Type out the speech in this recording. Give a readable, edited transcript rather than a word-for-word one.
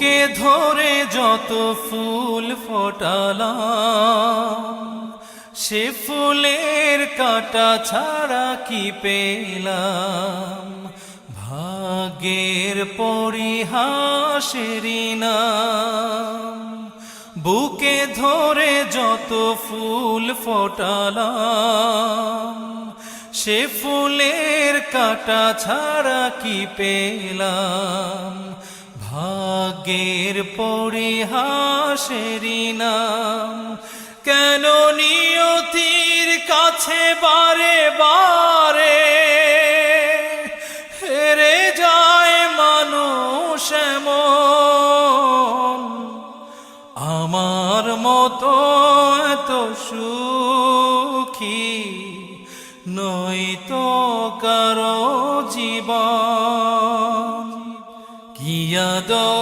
বুকে ধরে যত ফুল ফোটালাম, সে ফুলের কাঁটা ছাড়া কি পেলাম? ভাগ্যের পরিহাসেরই নাম। বুকে ধরে যত ফুল ফোটালাম, সে ফুলের কাঁটা ছাড়া কি পেলাম? ভাগ্যের পরিহাসেরই নাম। কেন নিয়তির কাছে বারে বারে হেরে যায় মানুষ এমন? আমার মতো এত সুখী নয়তো কারো জীবন। কি আদর